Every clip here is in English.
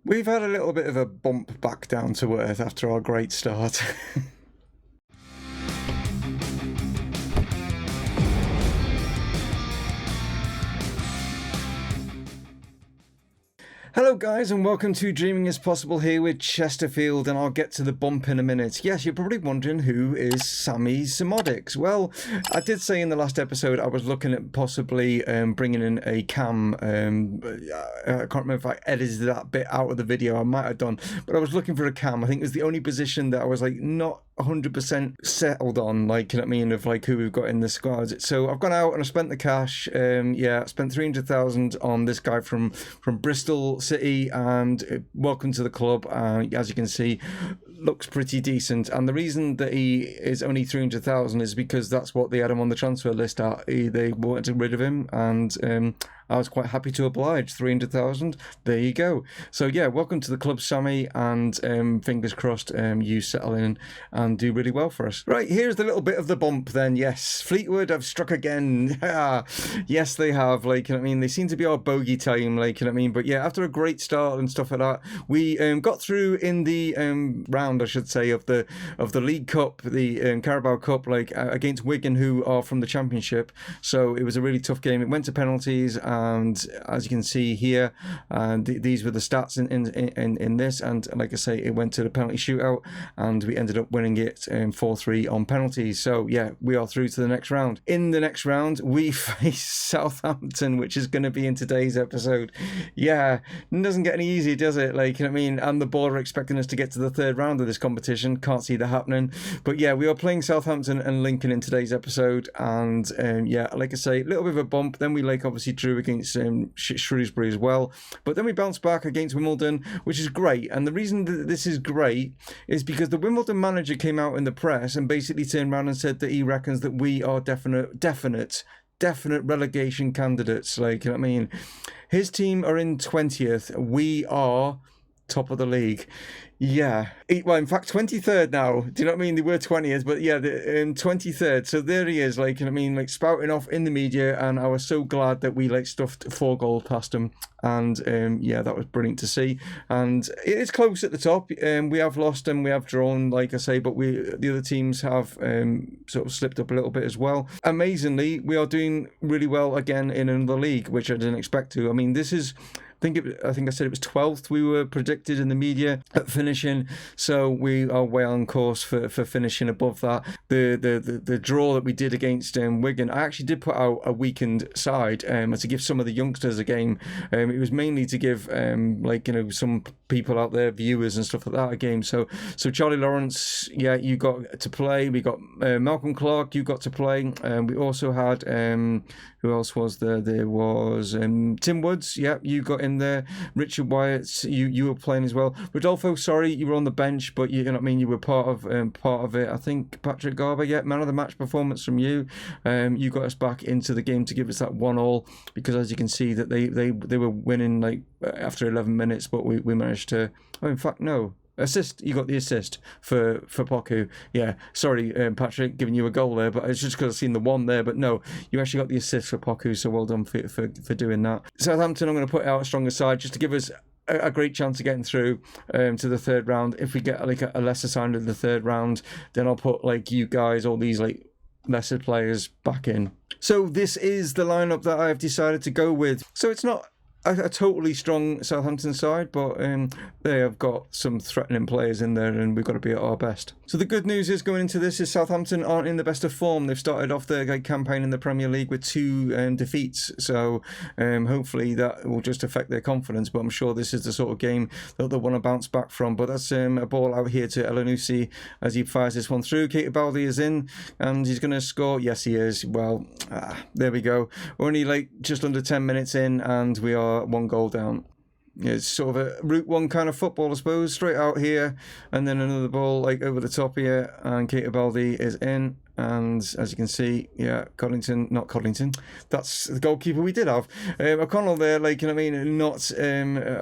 We've had a little bit of a bump back down to earth after our great start. Hello guys and welcome to Dreaming is Possible here with Chesterfield, and I'll get to the bump in a minute. Yes, you're probably wondering who is Sammy Simodics. Well, I did say in the last episode I was looking at possibly bringing in a cam. I can't remember if I edited that bit out of the video. I might have done, but I was looking for a cam. I think it was the only position that I was like not 100% settled on, like, you know what I mean, of like who we've got in the squad. So I've gone out and I spent the cash. I spent 300,000 on this guy from Bristol City, and welcome to the club. As you can see, looks pretty decent, and the reason that he is only 300,000 is because that's what they had him on the transfer list at. They wanted to get rid of him, and I was quite happy to oblige. 300,000, there you go. So yeah, welcome to the club, Sammy, and fingers crossed you settle in and do really well for us. Right, here's the little bit of the bump then. Yes, Fleetwood have struck again. Yes, they have. Like, you know what I mean, they seem to be our bogey team, like, you know what I mean. But yeah, after a great start and stuff like that, we got through in the round, I should say, of the League Cup, the Carabao Cup, like against Wigan, who are from the Championship. So it was a really tough game. It went to penalties, and as you can see here, these were the stats in this. And like I say, it went to the penalty shootout, and we ended up winning it 4-3 on penalties. So yeah, we are through to the next round. In the next round, we face Southampton, which is going to be in today's episode. Yeah, it doesn't get any easier, does it? Like, you know what I mean? And the board are expecting us to get to the third round of this competition. Can't see that happening. But yeah, we are playing Southampton and Lincoln in today's episode. And yeah, like I say, a little bit of a bump. Then we obviously drew against Shrewsbury as well. But then we bounced back against Wimbledon, which is great. And the reason that this is great is because the Wimbledon manager came out in the press and basically turned around and said that he reckons that we are definite relegation candidates. Like, you know what I mean? His team are in 20th. We are top of the league. Yeah. Well, in fact, 23rd now. Do you know what I mean? They were 20th, but yeah, in 23rd. So there he is, like, you know what I mean, like spouting off in the media, and I was so glad that we like stuffed 4 goals past him. And yeah, that was brilliant to see. And it is close at the top. We have lost and we have drawn, like I say, but the other teams have sort of slipped up a little bit as well. Amazingly, we are doing really well again in another league, which I didn't expect to. I mean, this is, I think I said it was 12th we were predicted in the media at finishing, so we are way on course for finishing above that. The draw that we did against Wigan, I actually did put out a weakened side to give some of the youngsters a game. It was mainly to give like, you know, some people out there, viewers and stuff like that, a game. So Charlie Lawrence, yeah, you got to play. We got Malcolm Clark, you got to play. We also had who else was there? There was Tim Woods, yeah, you got in there. Richard Wyatt, you were playing as well. Rodolfo, sorry, you were on the bench, but you know what I mean, you were part of it. I think Patrick Garber, yeah, man of the match performance from you. You got us back into the game to give us that 1-1, because as you can see that they were winning like after 11 minutes, but we managed to, oh, in fact, no. Assist, you got the assist for Poku. Yeah, sorry, Patrick, giving you a goal there, but it's just because I've seen the one there. But no, you actually got the assist for Poku, so well done for doing that. Southampton, I'm going to put out a stronger side just to give us a great chance of getting through to the third round. If we get like a lesser side in the third round, then I'll put like you guys, all these like lesser players back in. So this is the lineup that I've decided to go with. So it's not a totally strong Southampton side, but they have got some threatening players in there, and we've got to be at our best. So the good news is going into this is Southampton aren't in the best of form. They've started off their campaign in the Premier League with 2 defeats, so hopefully that will just affect their confidence, but I'm sure this is the sort of game that they'll want to bounce back from. But that's a ball out here to Elanusi as he fires this one through. Baldi is in, and he's going to score. Yes, he is. Well, there we go. We're only like just under 10 minutes in, and we are 1 goal down. Yeah, it's sort of a Route 1 kind of football, I suppose. Straight out here, and then another ball like over the top here, and Baldi is in. And as you can see, yeah, not Coddington, that's the goalkeeper we did have. O'Connell there, like, you know what I mean, not,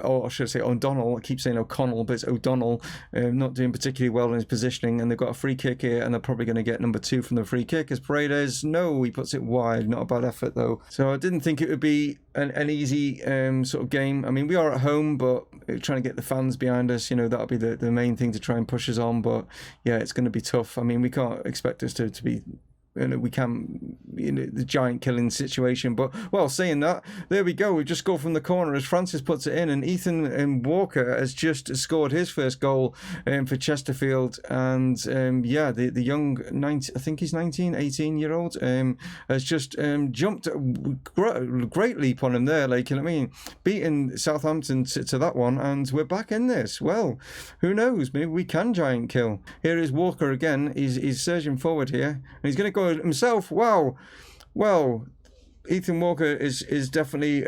or should I say O'Donnell, I keep saying O'Connell, but it's O'Donnell, not doing particularly well in his positioning, and they've got a free kick here, and they're probably going to get number 2 from the free kick, as Paredes, no, he puts it wide, not a bad effort though. So I didn't think it would be an easy sort of game. I mean, we are at home, but trying to get the fans behind us, you know, that'll be the main thing to try and push us on, but yeah, it's going to be tough. I mean, we can't expect us to be, you know, we can, you know, the giant killing situation. But, well, saying that, there we go. We just scored from the corner as Francis puts it in, and Ethan Walker has just scored his first goal for Chesterfield. And, yeah, the young, I think he's 18-year-old, has just jumped great leap on him there, like, you know what I mean? Beating Southampton to that one, and we're back in this. Well, who knows? Maybe we can giant kill. Here is Walker again. He's surging forward here, and he's going to go himself. Wow. Well, Ethan Walker is definitely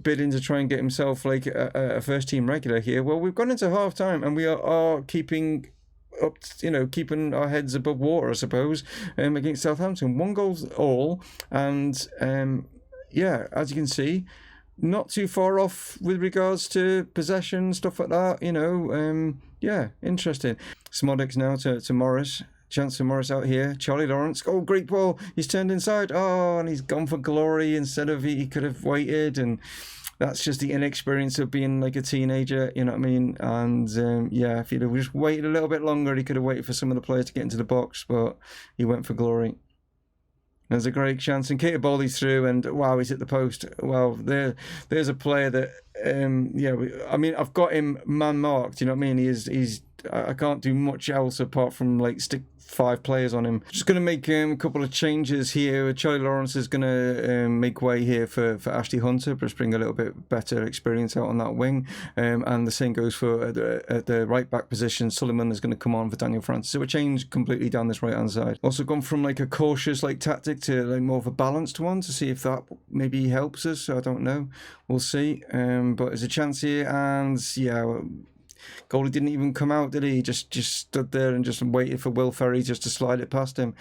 bidding to try and get himself like a first team regular here. Well, we've gone into half time and we are keeping up, you know, keeping our heads above water, I suppose, against Southampton. 1 goal all, and yeah, as you can see, not too far off with regards to possession, stuff like that, you know. Yeah, interesting. Smodics now to Morris. Chance for Morris out here. Charlie Lawrence. Oh, great ball. He's turned inside. Oh, and he's gone for glory instead of he could have waited. And that's just the inexperience of being like a teenager, you know what I mean? And yeah, if he'd have just waited a little bit longer, he could have waited for some of the players to get into the box, but he went for glory. There's a great chance, and Keita Baldy's through, and wow, he's hit the post. Well, there's a player that, yeah, I mean, I've got him man marked. You know what I mean? He's I can't do much else apart from like stick 5 players on him. Just going to make a couple of changes here. Charlie Lawrence is going to make way here for Ashley Hunter, just bring a little bit better experience out on that wing. And the same goes for at the right back position. Sullivan is going to come on for Daniel Francis. So we're changed completely down this right hand side. Also gone from like a cautious like tactic to like more of a balanced one to see if that maybe helps us. I don't know. We'll see. But there's a chance here, and yeah. Goalie didn't even come out, did he? He just stood there and just waited for Will Ferry just to slide it past him.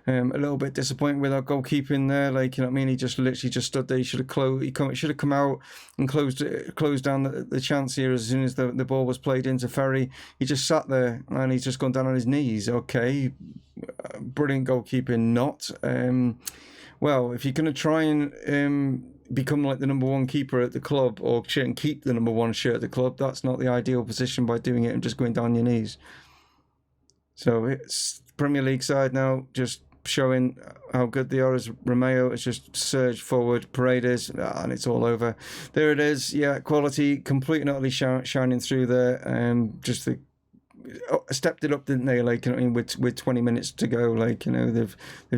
A little bit disappointed with our goalkeeping there. Like, you know what I mean? He just literally just stood there. He should have come out and closed down the chance here as soon as the ball was played into Ferry. He just sat there and he's just gone down on his knees. Okay, brilliant goalkeeping. Not. Well, if you're going to try and become like the number 1 keeper at the club, or keep the number 1 shirt at the club, that's not the ideal position by doing it and just going down your knees. So it's Premier League side now, just showing how good they are as Romeo has just surged forward, Paredes, and it's all over. There it is, yeah, quality, completely and utterly shining through there. Just the stepped it up, didn't they? Like, you know, with 20 minutes to go, like, you know, they've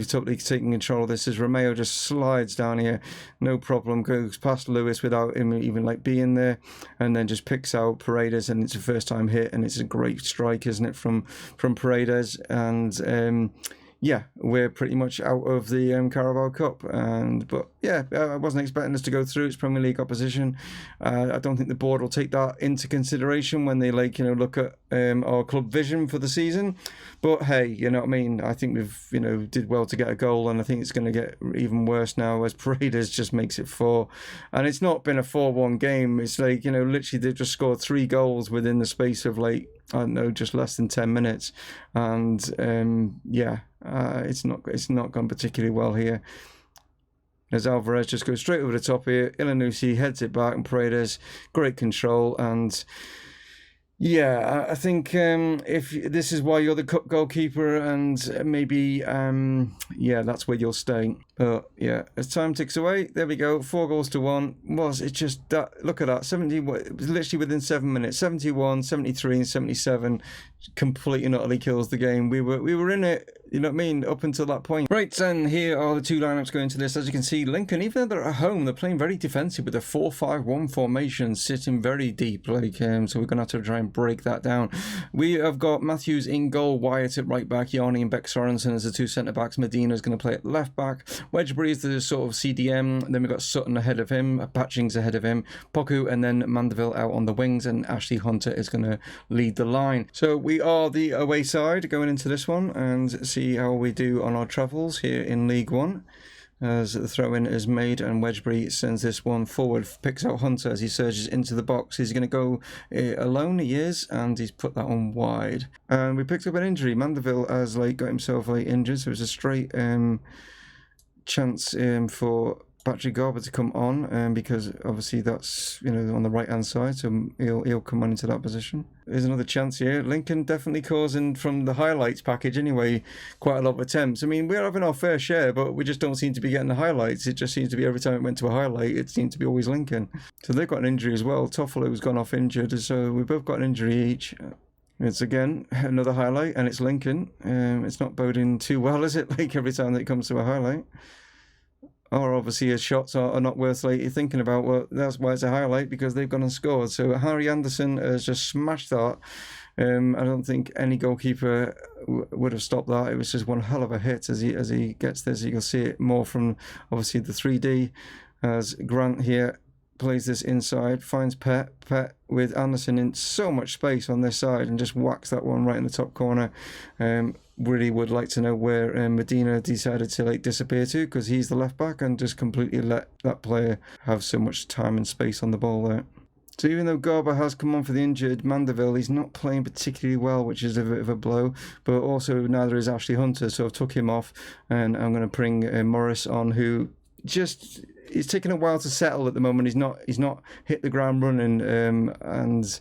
totally taken control of this. As Romeo just slides down here, no problem, goes past Lewis without him even like being there, and then just picks out Paredes, and it's a first time hit, and it's a great strike, isn't it, from Paredes? And yeah, we're pretty much out of the Carabao Cup, but yeah, I wasn't expecting us to go through. It's Premier League opposition. I don't think the board will take that into consideration when they look at our club vision for the season. But hey, you know what I mean? I think we've did well to get a goal, and I think it's going to get even worse now as Paredes just makes it 4, and it's not been a 4-1 game. It's like, literally they've just scored 3 goals within the space of like, I don't know, just less than 10 minutes, and yeah. It's not gone particularly well here. As Alvarez just goes straight over the top here, Ilanusi heads it back, and Paredes, great control, and yeah, I think if this is why you're the cup goalkeeper, and maybe yeah, that's where you'll stay. But yeah, as time ticks away, there we go, 4 goals to 1. It's just that, look at that, 70, it was literally within 7 minutes, 71, 73 and 77, completely and utterly kills the game. We were in it, you know what I mean, up until that point. Right, and here are the 2 lineups going to this. As you can see, Lincoln, even though they're at home, they're playing very defensive with a 4-5-1 formation, sitting very deep, like, so we're going to have to try and break that down. We have got Matthews in goal, Wyatt at right back, Yarni and Beck Sorensen as the 2 centre-backs, Medina's going to play at left back, Wedgbury is the sort of CDM, then we've got Sutton ahead of him, Patchings ahead of him, Poku, and then Mandeville out on the wings, and Ashley Hunter is going to lead the line. So we are the away side going into this one, and see how we do on our travels here in League One. As the throw-in is made and Wedgbury sends this one forward, picks out Hunter as he surges into the box. He's going to go alone, he is, and he's put that on wide. And we picked up an injury. Mandeville has got himself injured, so it's a straight chance for Patrick Garber to come on, because obviously that's on the right hand side, so he'll come on into that position. There's another chance here. Lincoln definitely causing, from the highlights package anyway, quite a lot of attempts. I mean, we're having our fair share, but we just don't seem to be getting the highlights. It just seems to be every time it went to a highlight, it seemed to be always Lincoln. So they've got an injury as well. Toffolo's gone off injured, so we've both got an injury each. It's again another highlight, and it's Lincoln. It's not boding too well, is it? Every time that it comes to a highlight. Or obviously his shots are not worth thinking about. Well, that's why it's a highlight, because they've gone and scored. So Harry Anderson has just smashed that. I don't think any goalkeeper would have stopped that. It was just one hell of a hit as he gets this. You can see it more from obviously the 3D as Grant here plays this inside, finds Pet with Anderson in so much space on this side and just whacks that one right in the top corner. Really would like to know where Medina decided to disappear to, because he's the left back, and just completely let that player have so much time and space on the ball there. So even though Garber has come on for the injured Mandeville, he's not playing particularly well, which is a bit of a blow. But also neither is Ashley Hunter, so I've took him off, and I'm going to bring Morris on, who just... It's taken a while to settle at the moment. He's not hit the ground running, and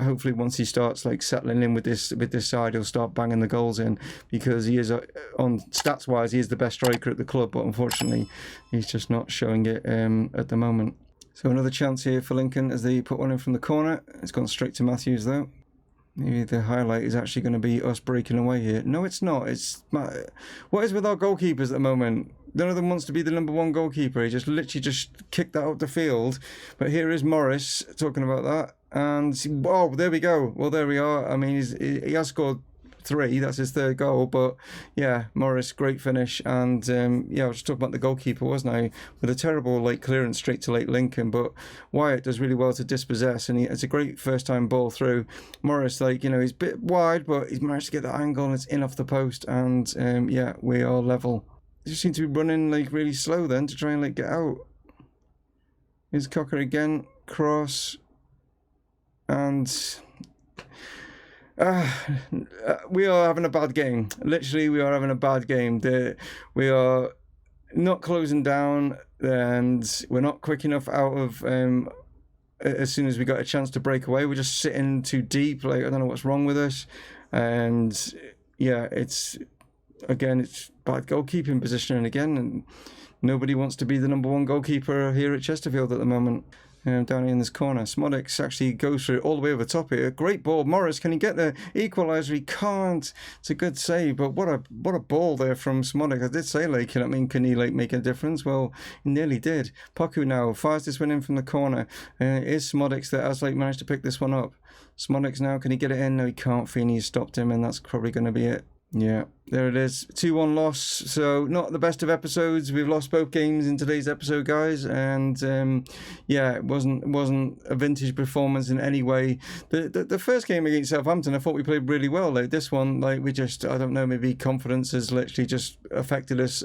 hopefully once he starts settling in with this side, he'll start banging the goals in, because he is on stats wise, he is the best striker at the club, but unfortunately he's just not showing it at the moment. So another chance here for Lincoln as they put one in from the corner. It's gone straight to Matthews though. Maybe the highlight is actually going to be us breaking away here. No, it's not. It's what is with our goalkeepers at the moment? None of them wants to be the number one goalkeeper. He just literally just kicked that up the field. But here is Morris talking about that. And, oh, there we go. Well, there we are. I mean, he has scored 3. That's his 3rd goal. But, yeah, Morris, great finish. And, yeah, I was just talking about the goalkeeper, wasn't I? With a terrible clearance straight to Lincoln. But Wyatt does really well to dispossess. And it's a great first-time ball through. Morris, he's a bit wide, but he's managed to get that angle and it's in off the post. And, yeah, we are level. They just seem to be running really slow then to try and get out. Here's Cocker again, cross, and we are having a bad game. Literally, we are having a bad game. We are not closing down, and we're not quick enough out of. As soon as we got a chance to break away, we're just sitting too deep. I don't know what's wrong with us, and yeah, it's bad goalkeeping positioning again, and nobody wants to be the number one goalkeeper here at Chesterfield at the moment. Down here in this corner, Smodix actually goes through it all the way over the top here. Great ball, Morris. Can he get the equaliser? He can't. It's a good save, but what a ball there from Smodix. I did say, can he make a difference? Well, he nearly did. Poku now fires this one in from the corner. It is Smodix that has managed to pick this one up. Smodix now, can he get it in? No, he can't. Feeney stopped him, and that's probably going to be it. Yeah, there it is. 2-1 loss. So not the best of episodes. We've lost both games in today's episode, guys, and yeah, it wasn't a vintage performance in any way. The first game against Southampton, I thought we played really well. This one, we just, I don't know, maybe confidence has literally just affected us.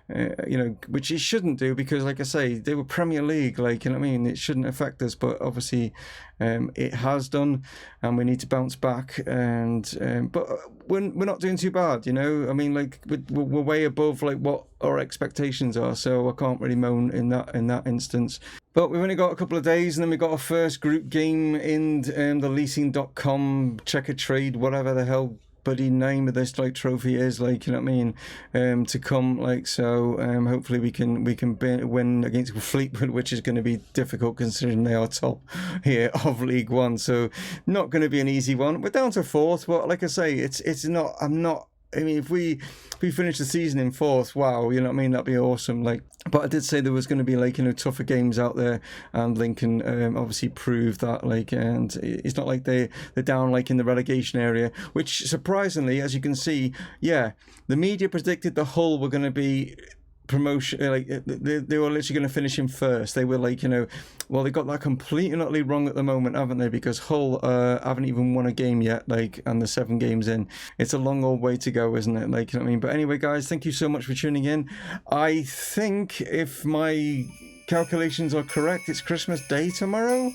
Which it shouldn't do, because like I say, they were Premier League. It shouldn't affect us, but obviously it has done, and we need to bounce back. And but we're not doing too bad, we're way above what our expectations are, so I can't really moan in that instance. But we've only got a couple of days, and then we got our first group game in the leasing.com checker trade, whatever the hell bloody name of this trophy is, to come, so hopefully we can win against Fleetwood, which is going to be difficult considering they are top here of League One, so not going to be an easy one. We're down to 4th, but like I say, it's not, I'm not I mean, if we finish the season in 4th, wow, you know what I mean? That'd be awesome. Like, but I did say there was going to be like, you know, tougher games out there, and Lincoln obviously proved that. Like, and it's not like they're down like in the relegation area, which surprisingly, as you can see, yeah, the media predicted the Hull were going to be promotion, like they were literally going to finish in 1st. They were like, you know, well, they got that completely and utterly wrong at the moment, haven't they? Because Hull haven't even won a game yet, like, and they're 7 games in. It's a long old way to go, isn't it? Like, you know what I mean? But anyway, guys, thank you so much for tuning in. I think if my calculations are correct, it's Christmas Day tomorrow,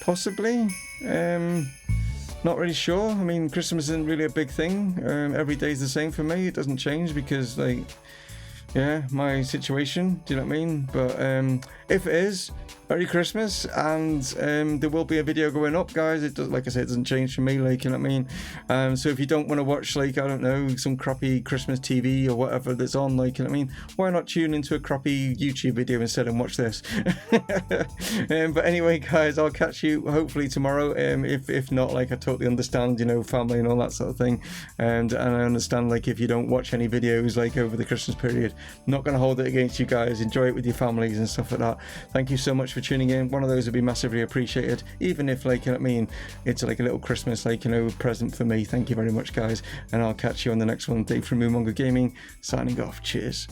possibly. Not really sure. I mean, Christmas isn't really a big thing. Every day's the same for me. It doesn't change because, like, yeah, my situation, do you know what I mean? But if it is, Merry Christmas, and there will be a video going up, guys. It does, like I said, it doesn't change for me, like, you know what I mean? So if you don't want to watch, like, I don't know, some crappy Christmas TV or whatever that's on, like, you know what I mean? Why not tune into a crappy YouTube video instead and watch this? But anyway, guys, I'll catch you hopefully tomorrow. If not, like, I totally understand, you know, family and all that sort of thing, and I understand, like, if you don't watch any videos like over the Christmas period, I'm not going to hold it against you guys. Enjoy it with your families and stuff like that. Thank you so much for tuning in. One of those would be massively appreciated, even if, like, you know what I mean, it's like a little Christmas, like, you know, present for me. Thank you very much, guys, and I'll catch you on the next one. Dave from Mumongu Gaming signing off. Cheers.